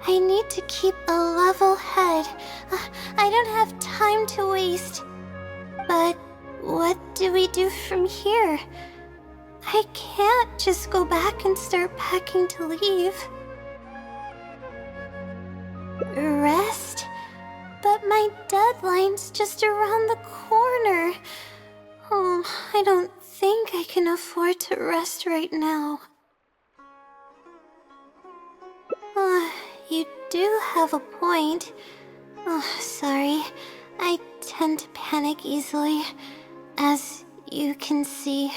I need to keep a level head. I don't have time to waste. But what do we do from here? I can't just go back and start packing to leave. Rest? But my deadline's just around the corner. Oh, I don't think I can afford to rest right now. You do have a point. Oh, sorry. I tend to panic easily, as you can see.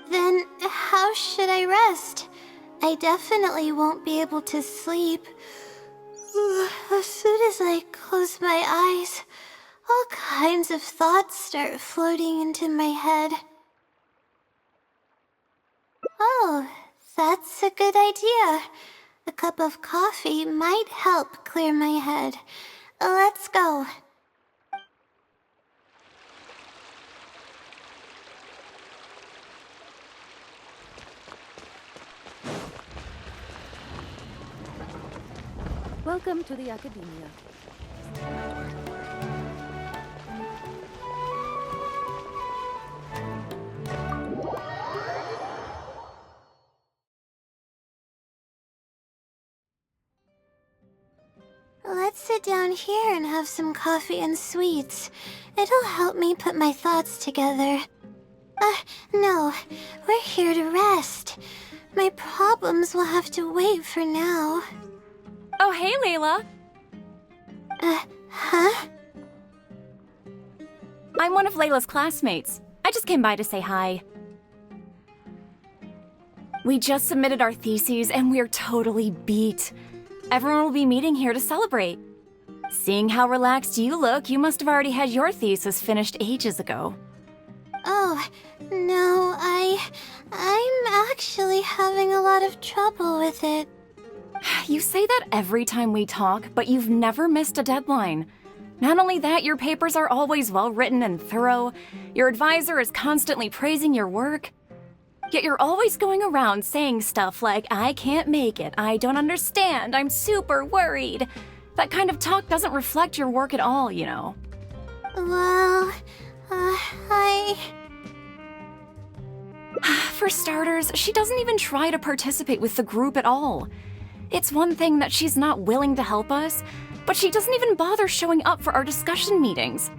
Then how should I rest? I definitely won't be able to sleep. As soon as I close my eyes, all kinds of thoughts start floating into my head. Oh, that's a good idea. A cup of coffee might help clear my head. Let's go. Welcome to the Academia. Let's sit down here and have some coffee and sweets. It'll help me put my thoughts together. No. We're here to rest. My problems will have to wait for now. Oh, hey, Layla. Huh? I'm one of Layla's classmates. I just came by to say hi. We just submitted our theses and we're totally beat. Everyone will be meeting here to celebrate. Seeing how relaxed you look, you must have already had your thesis finished ages ago. Oh, no, I'm actually having a lot of trouble with it. You say that every time we talk, but you've never missed a deadline. Not only that, your papers are always well-written and thorough. Your advisor is constantly praising your work. Yet you're always going around saying stuff like, I can't make it, I don't understand, I'm super worried. That kind of talk doesn't reflect your work at all, you know. Well, For starters, she doesn't even try to participate with the group at all. It's one thing that she's not willing to help us, but she doesn't even bother showing up for our discussion meetings.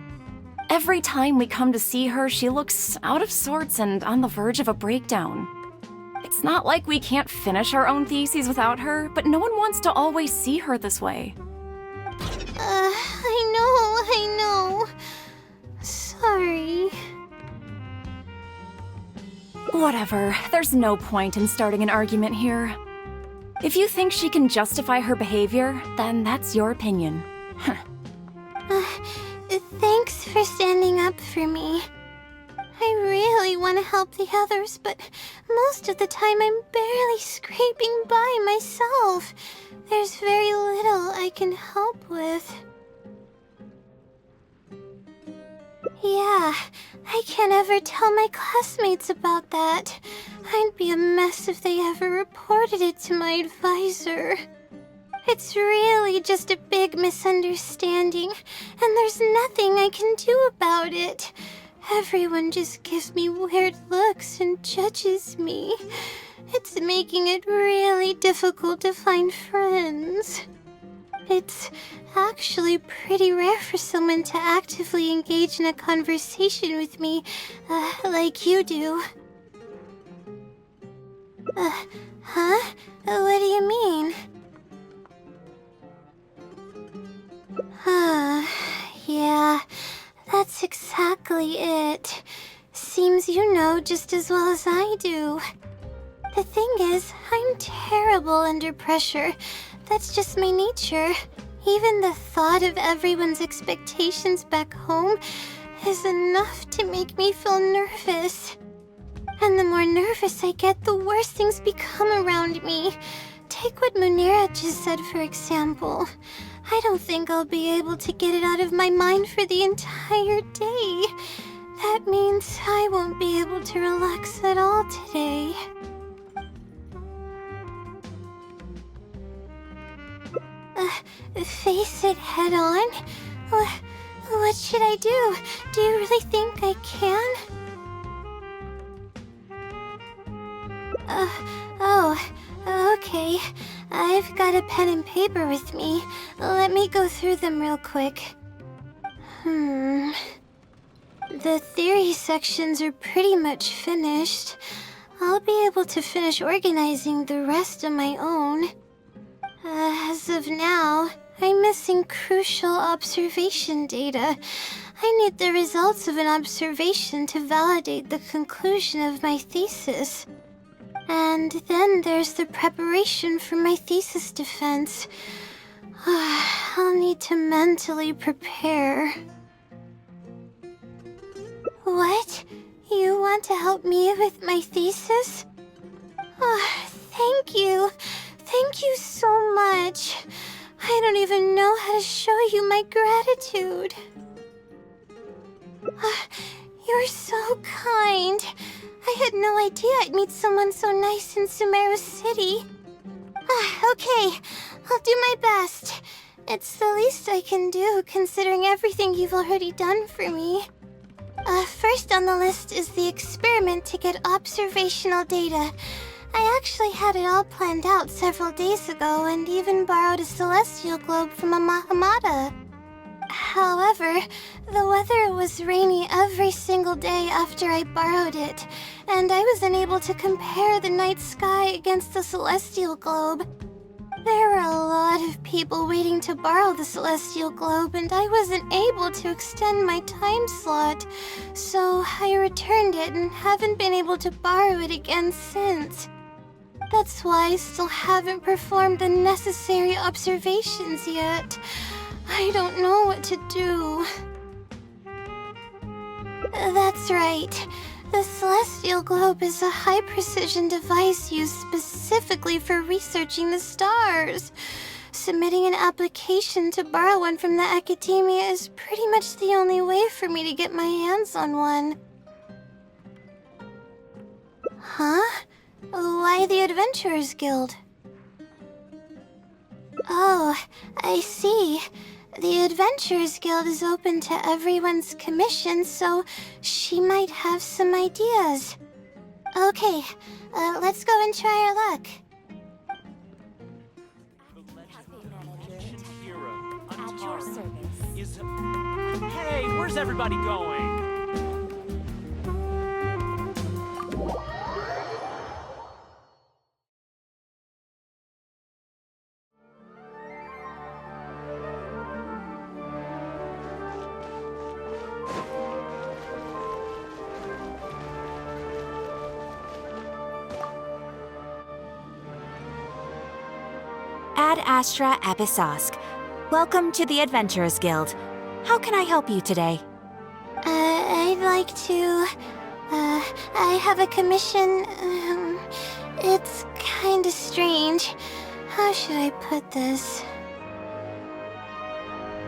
Every time we come to see her, she looks out of sorts and on the verge of a breakdown. It's not like we can't finish our own theses without her, but no one wants to always see her this way. I know. Sorry. Whatever, there's no point in starting an argument here. If you think she can justify her behavior, then that's your opinion. Thanks for standing up for me. I really want to help the others, but most of the time I'm barely scraping by myself. There's very little I can help with. Yeah, I can't ever tell my classmates about that. I'd be a mess if they ever reported it to my advisor. It's really just a big misunderstanding, and there's nothing I can do about it. Everyone just gives me weird looks and judges me. It's making it really difficult to find friends. It's actually pretty rare for someone to actively engage in a conversation with me, like you do. Huh? What do you mean? Yeah, that's exactly it. Seems you know just as well as I do. The thing is, I'm terrible under pressure. That's just my nature. Even the thought of everyone's expectations back home is enough to make me feel nervous. And the more nervous I get, the worse things become around me. Take what Munira just said, for example. I don't think I'll be able to get it out of my mind for the entire day. That means I won't be able to relax at all today. face it head on? What should I do? Do you really think I can? Okay. I've got a pen and paper with me. Let me go through them real quick. The theory sections are pretty much finished. I'll be able to finish organizing the rest on my own. As of now, I'm missing crucial observation data. I need the results of an observation to validate the conclusion of my thesis. And then there's the preparation for my thesis defense. I'll need to mentally prepare. What? You want to help me with my thesis? Thank you. Thank you so much. I don't even know how to show you my gratitude. You're so kind. I had no idea I'd meet someone so nice in Sumeru City. Okay, I'll do my best. It's the least I can do, considering everything you've already done for me. First on the list is the experiment to get observational data. I actually had it all planned out several days ago and even borrowed a celestial globe from a Mahamada. However, the weather was rainy every single day after I borrowed it, and I was unable to compare the night sky against the celestial globe. There were a lot of people waiting to borrow the celestial globe, and I wasn't able to extend my time slot, so I returned it and haven't been able to borrow it again since. That's why I still haven't performed the necessary observations yet. I don't know what to do. That's right. The Celestial Globe is a high-precision device used specifically for researching the stars. Submitting an application to borrow one from the Academia is pretty much the only way for me to get my hands on one. Huh? Why the Adventurers Guild? Oh, I see. The Adventurers Guild is open to everyone's commission, so she might have some ideas. Okay, let's go and try our luck. At your service. Hey, where's everybody going? Ad Astra Abyssosque. Welcome to the Adventurers Guild. How can I help you today? I'd like to... I have a commission. It's kinda strange. How should I put this?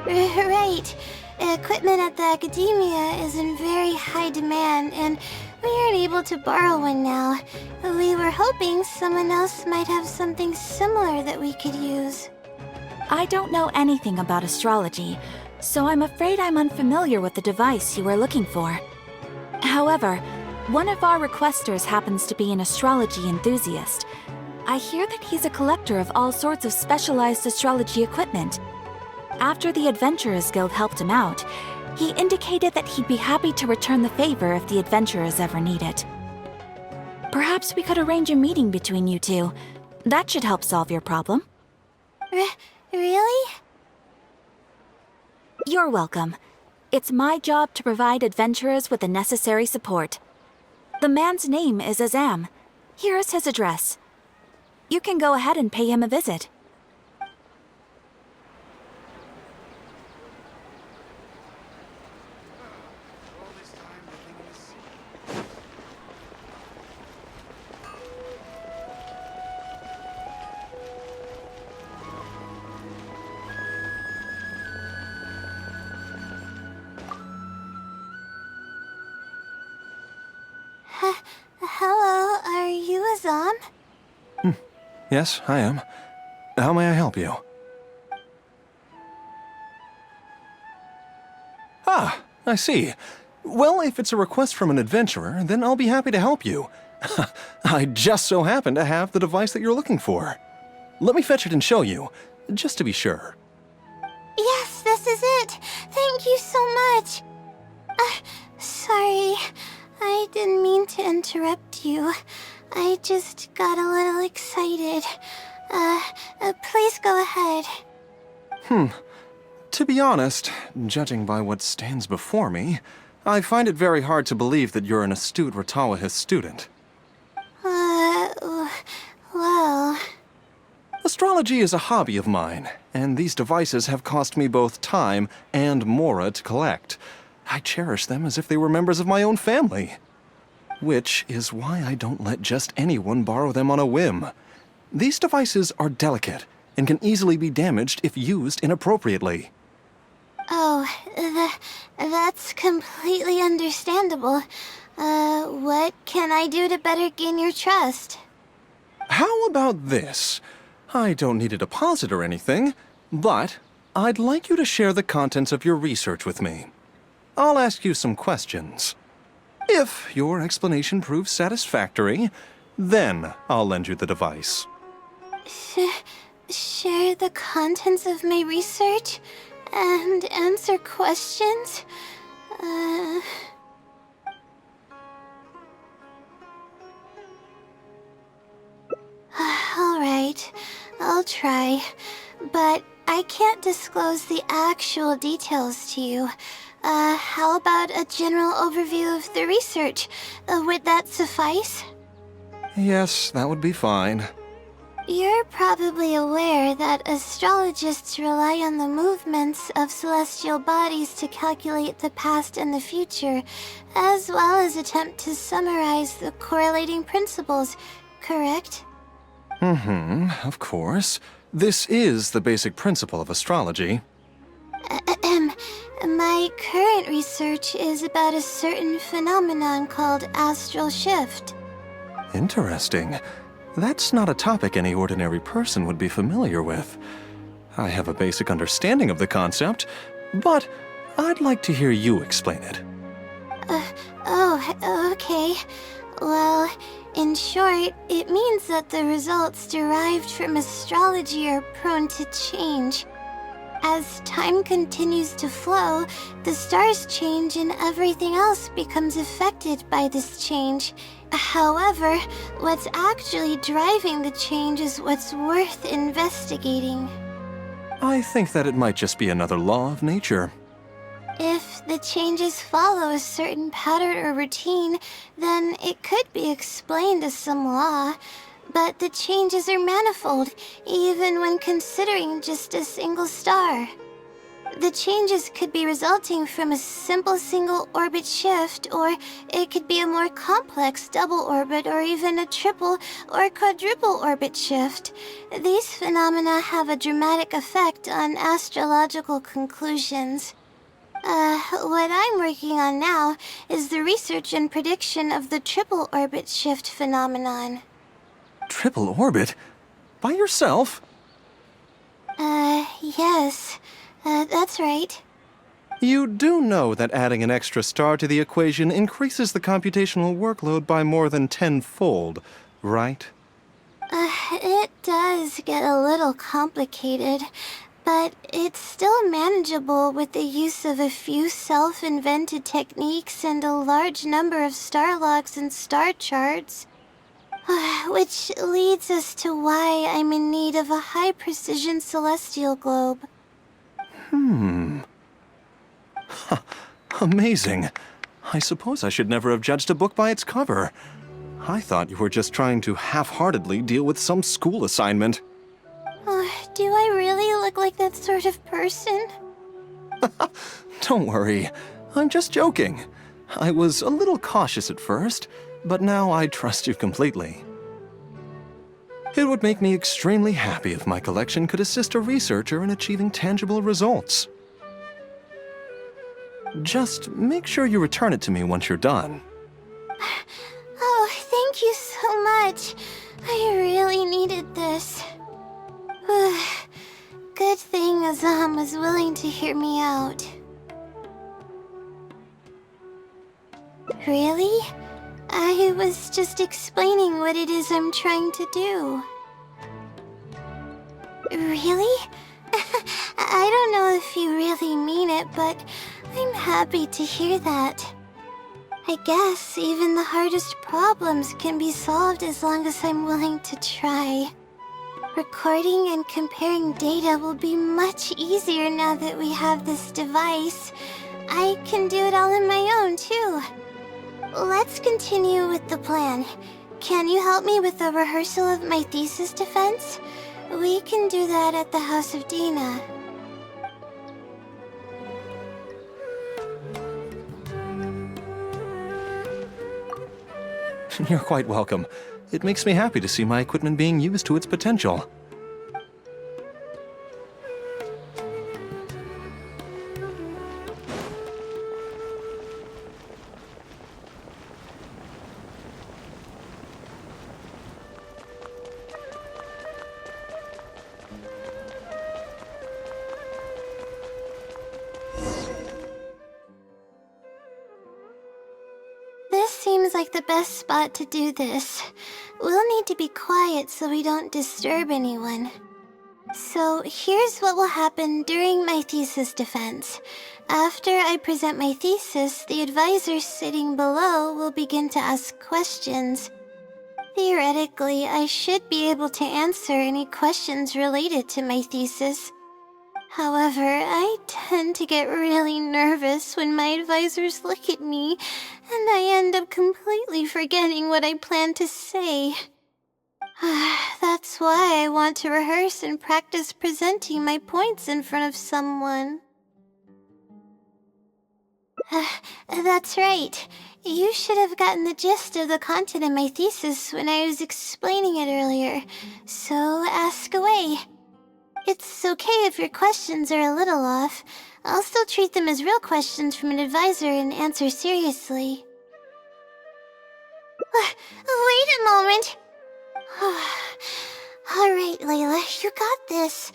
Right. Equipment at the Academia is in very high demand, and we aren't able to borrow one now. We were hoping someone else might have something similar that we could use. I don't know anything about astrology, so I'm afraid I'm unfamiliar with the device you are looking for. However, one of our requesters happens to be an astrology enthusiast. I hear that he's a collector of all sorts of specialized astrology equipment. After the Adventurers Guild helped him out, he indicated that he'd be happy to return the favor if the adventurers ever need it. Perhaps we could arrange a meeting between you two. That should help solve your problem. Really? You're welcome. It's my job to provide adventurers with the necessary support. The man's name is Azam. Here's his address. You can go ahead and pay him a visit. Hello, are you Azam? Yes, I am. How may I help you? Ah, I see. Well, if it's a request from an adventurer, then I'll be happy to help you. I just so happen to have the device that you're looking for. Let me fetch it and show you, just to be sure. Yes, this is it. Thank you so much. Sorry, I didn't mean to interrupt you. I just got a little excited. Please go ahead. To be honest, judging by what stands before me, I find it very hard to believe that you're an astute Ratawahist student. Well... Astrology is a hobby of mine, and these devices have cost me both time and mora to collect. I cherish them as if they were members of my own family. Which is why I don't let just anyone borrow them on a whim. These devices are delicate and can easily be damaged if used inappropriately. Oh, that's completely understandable. What can I do to better gain your trust? How about this? I don't need a deposit or anything, but I'd like you to share the contents of your research with me. I'll ask you some questions. If your explanation proves satisfactory, then I'll lend you the device. Share the contents of my research and answer questions? Alright, I'll try. But I can't disclose the actual details to you. How about a general overview of the research? Would that suffice? Yes, that would be fine. You're probably aware that astrologists rely on the movements of celestial bodies to calculate the past and the future, as well as attempt to summarize the correlating principles, correct? Of course. This is the basic principle of astrology. My current research is about a certain phenomenon called astral shift. Interesting. That's not a topic any ordinary person would be familiar with. I have a basic understanding of the concept, but I'd like to hear you explain it. Okay. Well, in short, it means that the results derived from astrology are prone to change. As time continues to flow, the stars change and everything else becomes affected by this change. However, what's actually driving the change is what's worth investigating. I think that it might just be another law of nature. If the changes follow a certain pattern or routine, then it could be explained as some law. But the changes are manifold, even when considering just a single star. The changes could be resulting from a simple single orbit shift, or it could be a more complex double orbit, or even a triple or quadruple orbit shift. These phenomena have a dramatic effect on astrological conclusions. What I'm working on now is the research and prediction of the triple orbit shift phenomenon. Triple orbit? By yourself? Yes. That's right. You do know that adding an extra star to the equation increases the computational workload by more than tenfold, right? It does get a little complicated, but it's still manageable with the use of a few self-invented techniques and a large number of star logs and star charts. Which leads us to why I'm in need of a high-precision celestial globe. Amazing. I suppose I should never have judged a book by its cover. I thought you were just trying to half-heartedly deal with some school assignment. Do I really look like that sort of person? Don't worry. I'm just joking. I was a little cautious at first, but now I trust you completely. It would make me extremely happy if my collection could assist a researcher in achieving tangible results. Just make sure you return it to me once you're done. Oh, thank you so much. I really needed this. Good thing Azam was willing to hear me out. Really? I was just explaining what it is I'm trying to do. Really? I don't know if you really mean it, but I'm happy to hear that. I guess even the hardest problems can be solved as long as I'm willing to try. Recording and comparing data will be much easier now that we have this device. I can do it all on my own, too. Let's continue with the plan. Can you help me with the rehearsal of my thesis defense? We can do that at the House of Dina. You're quite welcome. It makes me happy to see my equipment being used to its potential. This seems like the best spot to do this. We'll need to be quiet so we don't disturb anyone. So here's what will happen during my thesis defense. After I present my thesis, the advisors sitting below will begin to ask questions. Theoretically, I should be able to answer any questions related to my thesis. However, I tend to get really nervous when my advisors look at me, and I end up completely forgetting what I plan to say. That's why I want to rehearse and practice presenting my points in front of someone. That's right. You should have gotten the gist of the content of my thesis when I was explaining it earlier, so ask away. It's okay if your questions are a little off. I'll still treat them as real questions from an advisor and answer seriously. Wait a moment. Alright, Layla, you got this.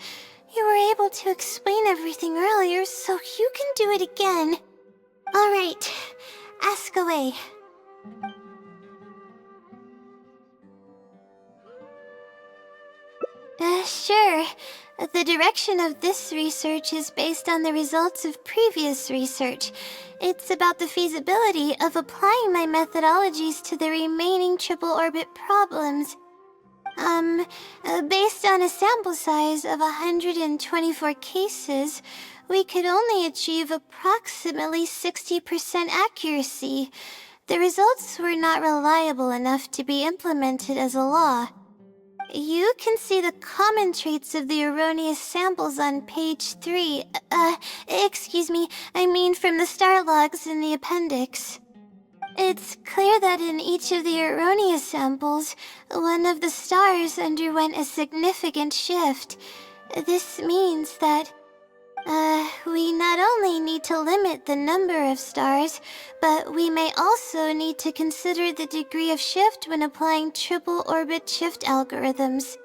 You were able to explain everything earlier, so you can do it again. Alright, ask away. Sure. The direction of this research is based on the results of previous research. It's about the feasibility of applying my methodologies to the remaining triple orbit problems. Based on a sample size of 124 cases, we could only achieve approximately 60% accuracy. The results were not reliable enough to be implemented as a law. You can see the common traits of the erroneous samples on page 3. Excuse me, I mean from the star logs in the appendix. It's clear that in each of the erroneous samples, one of the stars underwent a significant shift. This means that we not only need to limit the number of stars, but we may also need to consider the degree of shift when applying triple orbit shift algorithms.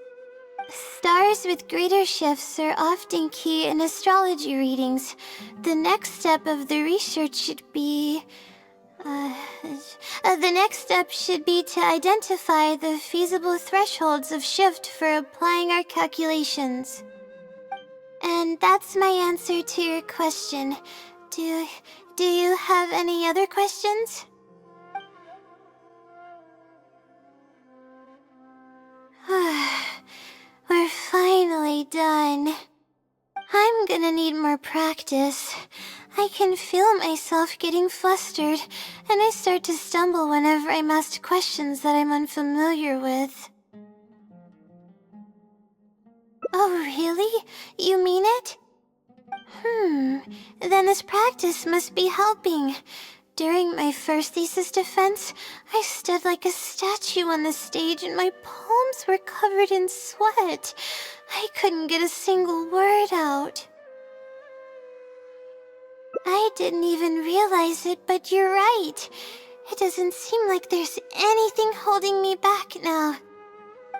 Stars with greater shifts are often key in astrology readings. The next step of the research should be... the next step should be to identify the feasible thresholds of shift for applying our calculations. And that's my answer to your question. Do you have any other questions? We're finally done. I'm gonna need more practice. I can feel myself getting flustered, and I start to stumble whenever I'm asked questions that I'm unfamiliar with. Oh, really? You mean it? Then this practice must be helping. During my first thesis defense, I stood like a statue on the stage and my palms were covered in sweat. I couldn't get a single word out. I didn't even realize it, but you're right. It doesn't seem like there's anything holding me back now.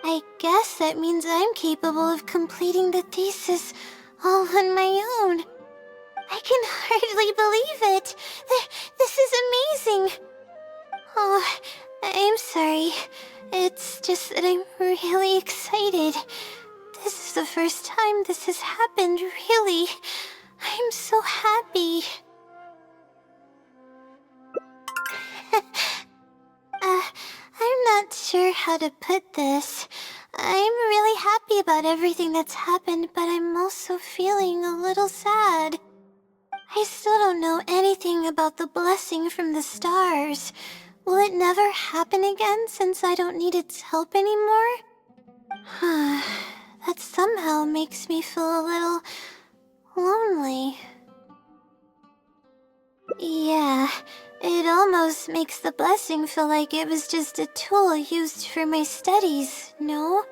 I guess that means I'm capable of completing the thesis all on my own. I can hardly believe it. This is amazing. Oh, I'm sorry. It's just that I'm really excited. This is the first time this has happened, really. I'm so happy. I'm not sure how to put this. I'm really happy about everything that's happened, but I'm also feeling a little sad. I still don't know anything about the blessing from the stars. Will it never happen again since I don't need its help anymore? That somehow makes me feel a little lonely. Yeah, it almost makes the blessing feel like it was just a tool used for my studies, no?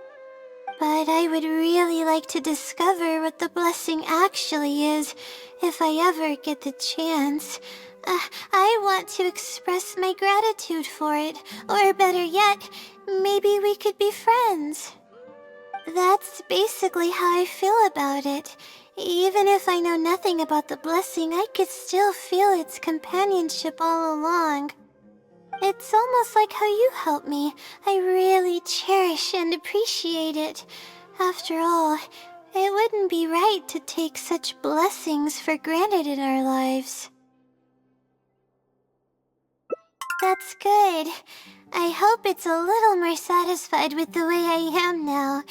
But I would really like to discover what the blessing actually is, if I ever get the chance. I want to express my gratitude for it, or better yet, maybe we could be friends. That's basically how I feel about it. Even if I know nothing about the blessing, I could still feel its companionship all along. It's almost like how you helped me. I really cherish and appreciate it. After all, it wouldn't be right to take such blessings for granted in our lives. That's good. I hope it's a little more satisfied with the way I am now.